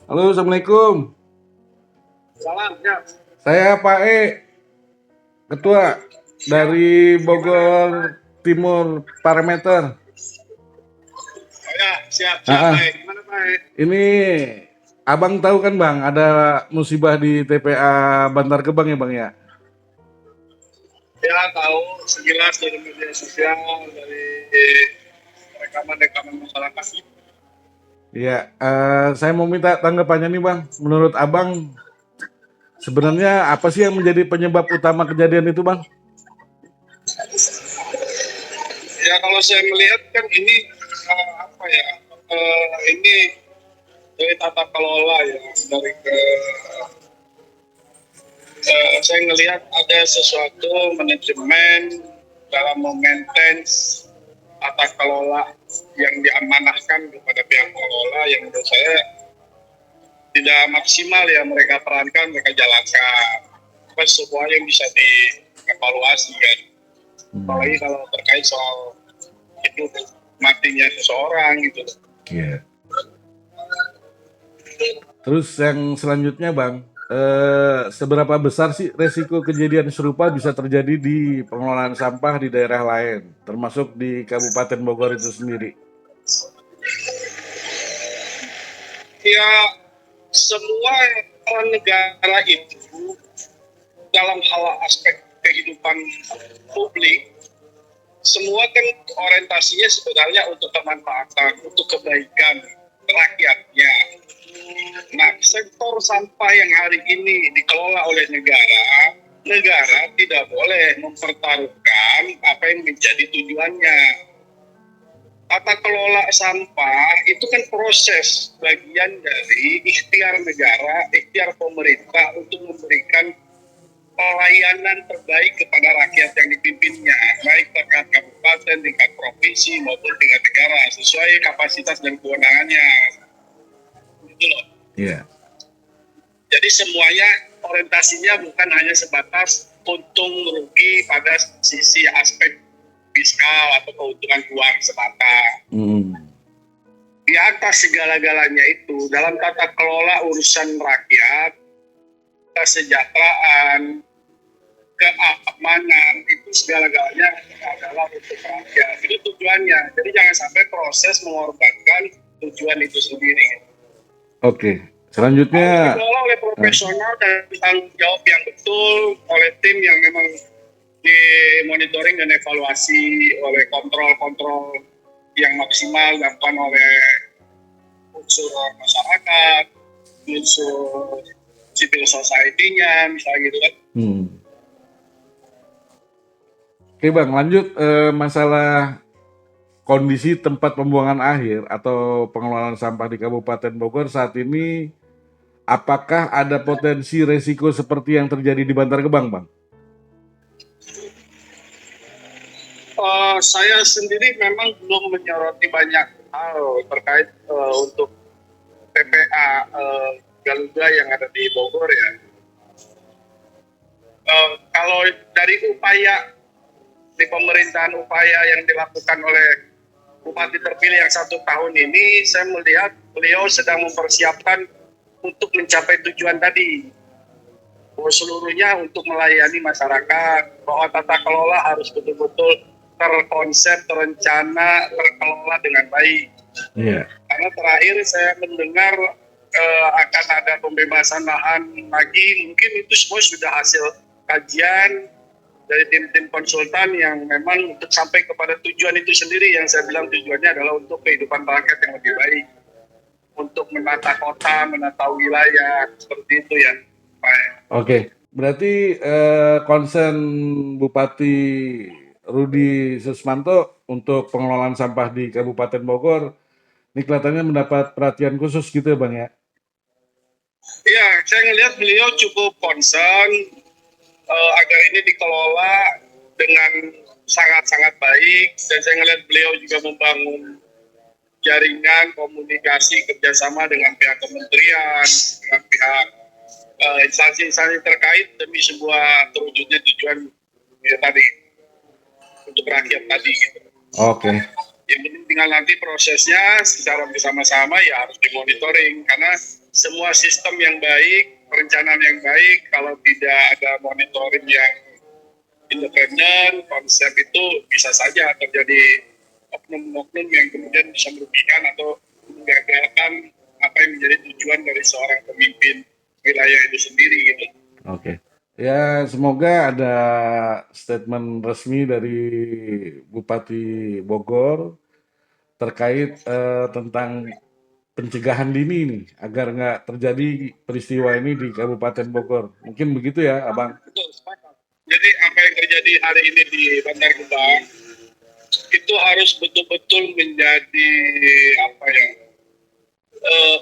Halo, Assalamualaikum. Salam, ya. Saya Pak E, Ketua Ya, dari gimana? Bogor Timur Parameter. Oh ya, siap, Ah, siap, ah. baik. Gimana, baik? Ini Abang tahu kan Bang, ada musibah di TPA Bantar Gebang ya Bang ya? Ya, tahu sekilas dari media sosial, dari rekaman-rekaman masyarakat. Iya, saya mau minta tanggapannya nih Bang. Menurut Abang, sebenarnya apa sih yang menjadi penyebab utama kejadian itu Bang? Ya, kalau saya melihat kan ini apa ya? Ini dari tata kelola ya, dari saya melihat ada sesuatu manajemen dalam memaintain tata kelola yang diamanahkan kepada pihak pengelola yang menurut saya tidak maksimal ya mereka perankan, mereka jalankan. Apa semua yang bisa dievaluasi kan. Apalagi Hmm, kalau terkait soal hidup matinya seseorang gitu. iya. Terus yang selanjutnya Bang, seberapa besar sih resiko kejadian serupa bisa terjadi di pengelolaan sampah di daerah lain, termasuk di Kabupaten Bogor itu sendiri? Ya, semua peran negara itu dalam hal aspek kehidupan publik semua kan orientasinya sebenarnya untuk kemanfaatan, untuk kebaikan rakyatnya. Nah, sektor sampah yang hari ini dikelola oleh negara, negara tidak boleh mempertaruhkan apa yang menjadi tujuannya. Tata kelola sampah itu kan proses bagian dari ikhtiar negara, ikhtiar pemerintah untuk memberikan pelayanan terbaik kepada rakyat yang dipimpinnya, baik tingkat kabupaten, tingkat provinsi maupun tingkat negara, sesuai kapasitas dan kewenangannya. Gitu loh. Iya. Jadi semuanya orientasinya bukan hanya sebatas untung rugi pada sisi aspek fiskal atau keuntungan keuangan semata. Hmm. Di atas segala-galanya itu, dalam tata kelola urusan rakyat, kesejahteraan, keamanan, itu segala-galanya adalah untuk rakyat. Itu tujuannya. Jadi jangan sampai proses mengorbankan tujuan itu sendiri. Oke. Harus Selanjutnya, dikelola oleh eh, profesional dan tanggung jawab yang betul oleh tim yang memang dimonitoring dan evaluasi oleh kontrol-kontrol yang maksimal dilakukan oleh unsur masyarakat, unsur civil society-nya, misalnya gitu kan. hmm. Oke Bang, lanjut masalah kondisi tempat pembuangan akhir atau pengelolaan sampah di Kabupaten Bogor saat ini, apakah ada potensi resiko seperti yang terjadi di Bantar Gebang, Bang? Saya sendiri memang belum menyoroti banyak hal terkait untuk TPA Garuda yang ada di Bogor ya. Kalau dari upaya di pemerintahan upaya yang dilakukan oleh Bupati terpilih yang 1 tahun ini, saya melihat beliau sedang mempersiapkan untuk mencapai tujuan tadi, bahwa seluruhnya untuk melayani masyarakat, bahwa tata kelola harus betul-betul terkonsep, terencana, terkelola dengan baik. Iya. Karena terakhir saya mendengar akan ada pembebasan lahan lagi, mungkin itu semua sudah hasil kajian dari tim-tim konsultan yang memang untuk sampai kepada tujuan itu sendiri, yang saya bilang tujuannya adalah untuk kehidupan rakyat yang lebih baik, untuk menata kota, menata wilayah, seperti itu ya Pak. Oke, berarti concern Bupati Rudi Susmanto untuk pengelolaan sampah di Kabupaten Bogor ini kelihatannya mendapat perhatian khusus gitu ya Bang ya? Ya, saya melihat beliau cukup concern agar ini dikelola dengan sangat-sangat baik, dan saya melihat beliau juga membangun jaringan komunikasi kerjasama dengan pihak kementerian, dengan pihak instansi-instansi terkait demi sebuah terwujudnya tujuan ya, tadi untuk rakyat tadi gitu. Oke. Yang penting tinggal nanti prosesnya secara bersama-sama ya harus dimonitoring, karena semua sistem yang baik, perencanaan yang baik, kalau tidak ada monitoring yang independen, konsep itu bisa saja terjadi oknum-oknum yang kemudian bisa merugikan atau menggagalkan apa yang menjadi tujuan dari seorang pemimpin wilayah itu sendiri gitu. Oke. Ya, semoga ada statement resmi dari Bupati Bogor terkait tentang pencegahan dini nih, agar nggak terjadi peristiwa ini di Kabupaten Bogor. Mungkin begitu ya, Abang? Betul, sepakat. Jadi apa yang terjadi hari ini di Bantar Gebang itu harus betul-betul menjadi apa ya, eh,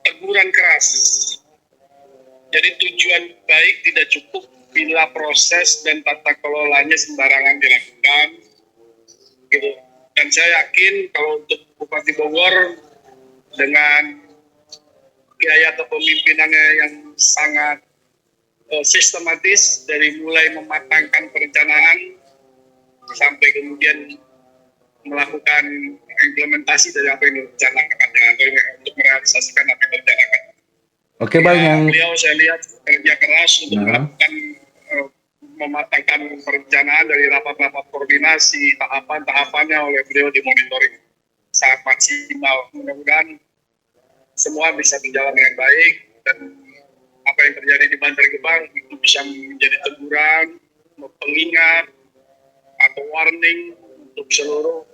teguran keras. Jadi tujuan baik tidak cukup bila proses dan tata kelolanya sembarangan dilakukan, gitu. Dan saya yakin kalau untuk Bupati Bogor dengan gaya kepemimpinannya yang sangat sistematis dari mulai mematangkan perencanaan sampai kemudian melakukan implementasi dari apa yang direncanakan atau untuk merealisasikan apa yang direncanakan. Oke, Bang, yang Beliau saya lihat kerja keras untuk melakukan mematangkan perencanaan dari rapat-rapat koordinasi, tahapan-tahapannya oleh beliau dimonitoring sangat maksimal. Mudah-mudahan semua bisa berjalan dengan baik dan apa yang terjadi di Bantar Gebang itu bisa menjadi teguran, pengingat atau warning untuk seluruh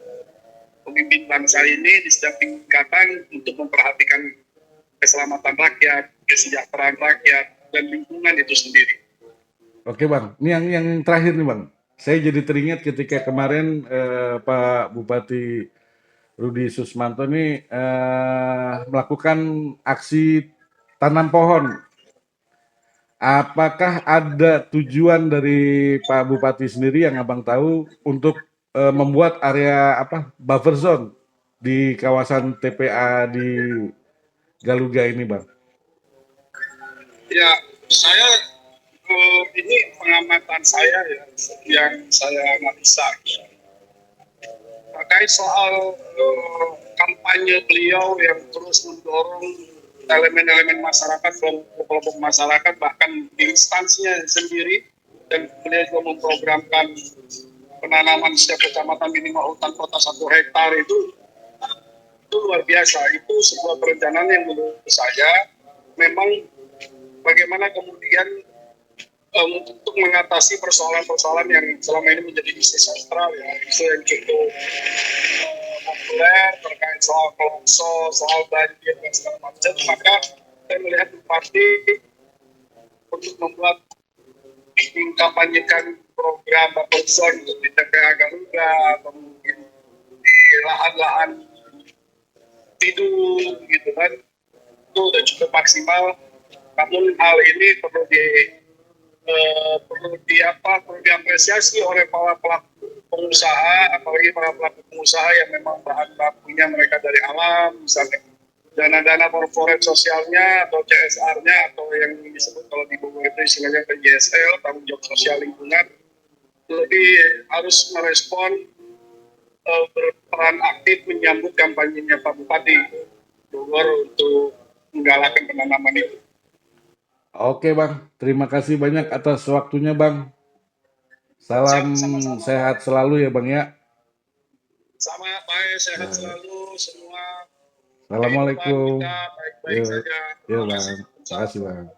pemimpin bangsa ini di setiap tingkatan untuk memperhatikan keselamatan rakyat, kesejahteraan rakyat, dan lingkungan itu sendiri. Oke, Bang, ini yang terakhir nih, Bang. Saya jadi teringat ketika kemarin Pak Bupati Rudi Susmanto ini melakukan aksi tanam pohon. Apakah ada tujuan dari Pak Bupati sendiri yang Abang tahu untuk membuat area buffer zone di kawasan TPA di Galuga ini, Bang? Ya, saya ini pengamatan saya ya, yang saya analisa terkait soal kampanye beliau yang terus mendorong elemen-elemen masyarakat, kelompok-kelompok masyarakat, bahkan di instansinya sendiri, dan beliau juga memprogramkan penanaman setiap kecamatan minimal hutan kota 1 hektar itu luar biasa. Itu sebuah perencanaan yang menurut saya memang bagaimana kemudian untuk mengatasi persoalan-persoalan yang selama ini menjadi isu sentral ya, isu yang cukup populer terkait soal longsor, soal banjir dan segala macam, maka saya melihat Bupati untuk membuat mengkampanyekan program buffer zone untuk di TPA Garuda atau mungkin di lahan-lahan tidur gitu kan, itu sudah cukup maksimal. Namun hal ini perlu diapresiasi oleh para pelaku pengusaha, apalagi para pelaku pengusaha yang memang bahan bakunya mereka dari alam, misalnya dana-dana corporate sosialnya atau CSR-nya atau yang disebut kalau di Bogor itu istilahnya PJSL, tanggung jawab sosial lingkungan, lebih harus merespon berperan aktif menyambut kampanyenya Pak Bupati Bogor untuk menggalakkan penanaman itu. Oke, Bang, terima kasih banyak atas waktunya, Bang. Salam Sama-sama. sehat selalu ya, Bang ya. Sama, baik, sehat selalu semua. Assalamualaikum. Kita baik-baik saja. Yo, Bang. Terima kasih, Bang.